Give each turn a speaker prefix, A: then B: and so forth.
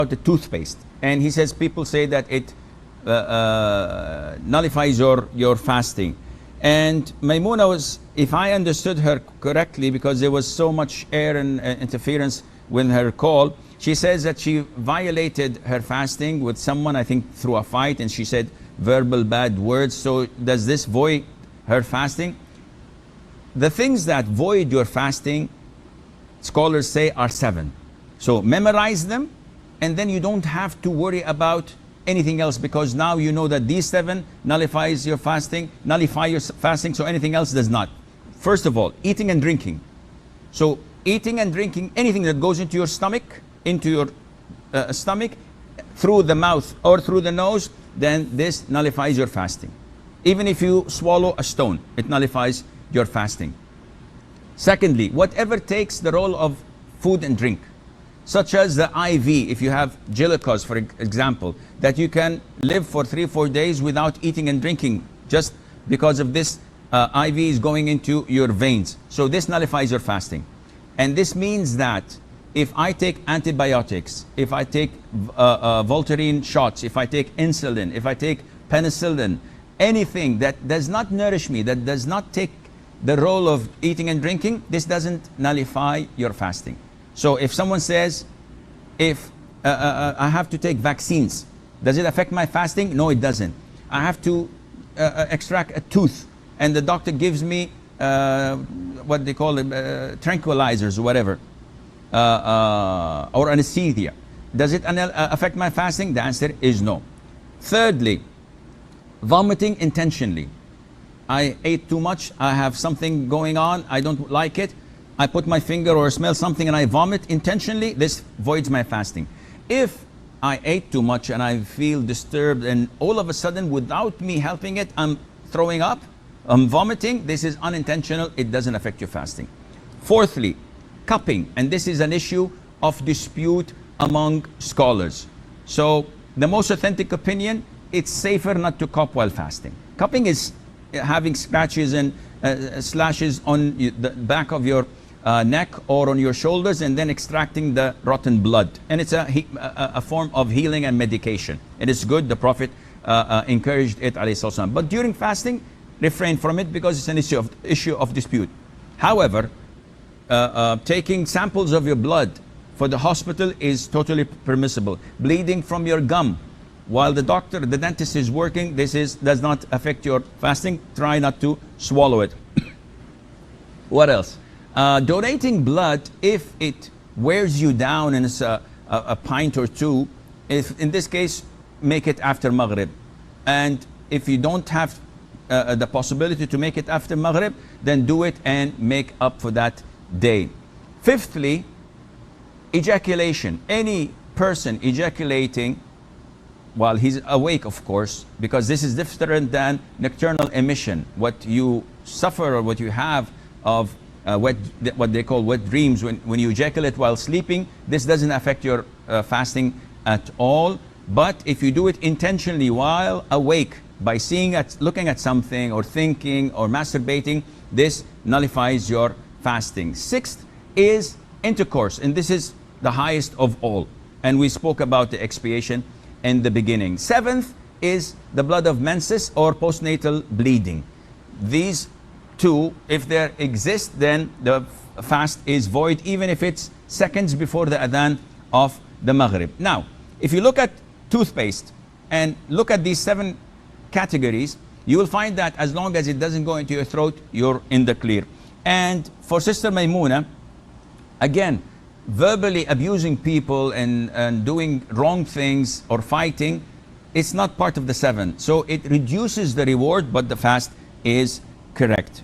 A: the toothpaste, and he says people say that it nullifies your fasting. And Maimuna was, if I understood her correctly, because there was so much air and interference with her call, she says that she violated her fasting with someone, I think through a fight, and she said verbal bad words. So does this void her fasting? The things that void your fasting, scholars say, are 7. So memorize them, and then you don't have to worry about anything else, because now you know that these 7 nullifies your fasting, nullify your fasting, so anything else does not. First of all, eating and drinking. So eating and drinking, anything that goes into your stomach, through the mouth or through the nose, then this nullifies your fasting. Even if you swallow a stone, it nullifies your fasting. Secondly, whatever takes the role of food and drink, such as the IV, if you have glucose, for example, that you can live for 3-4 days without eating and drinking, just because of this IV is going into your veins. So this nullifies your fasting. And this means that if I take antibiotics, if I take Voltaren shots, if I take insulin, if I take penicillin, anything that does not nourish me, that does not take the role of eating and drinking, this doesn't nullify your fasting. So if someone says, if I have to take vaccines, does it affect my fasting? No, it doesn't. I have to extract a tooth, and the doctor gives me what they call tranquilizers or whatever, or anesthesia. Does it affect my fasting? The answer is no. Thirdly, vomiting intentionally. I ate too much, I have something going on, I don't like it, I put my finger or smell something and I vomit intentionally, this voids my fasting. If I ate too much and I feel disturbed and all of a sudden, without me helping it, I'm throwing up, I'm vomiting, this is unintentional, it doesn't affect your fasting. Fourthly, cupping, and this is an issue of dispute among scholars. So the most authentic opinion, it's safer not to cup while fasting. Cupping is having scratches and slashes on the back of your neck or on your shoulders, and then extracting the rotten blood. And it's a form of healing and medication. It is good. The Prophet encouraged it, alayhi salam. But during fasting, refrain from it, because it's an issue of dispute. However, taking samples of your blood for the hospital is totally permissible. Bleeding from your gum while the dentist is working, does not affect your fasting. Try not to swallow it. What else? Donating blood, if it wears you down and it's a pint or two, if in this case, make it after Maghrib. And if you don't have the possibility to make it after Maghrib, then do it and make up for that day. Fifthly, ejaculation. Any person ejaculating while he's awake, of course, because this is different than nocturnal emission. What you suffer or what you have of what they call wet dreams, when you ejaculate while sleeping, this doesn't affect your fasting at all. But if you do it intentionally while awake, by looking at something or thinking or masturbating, this nullifies your fasting. Sixth is intercourse, and this is the highest of all. And we spoke about the expiation in the beginning. Seventh is the blood of menses or postnatal bleeding. These two, if they exist, then the fast is void, even if it's seconds before the adhan of the Maghrib. Now, if you look at toothpaste and look at these 7 categories, you will find that as long as it doesn't go into your throat, you're in the clear. And for Sister Maimuna, again, verbally abusing people and doing wrong things or fighting, it's not part of the 7. So it reduces the reward, but the fast is correct.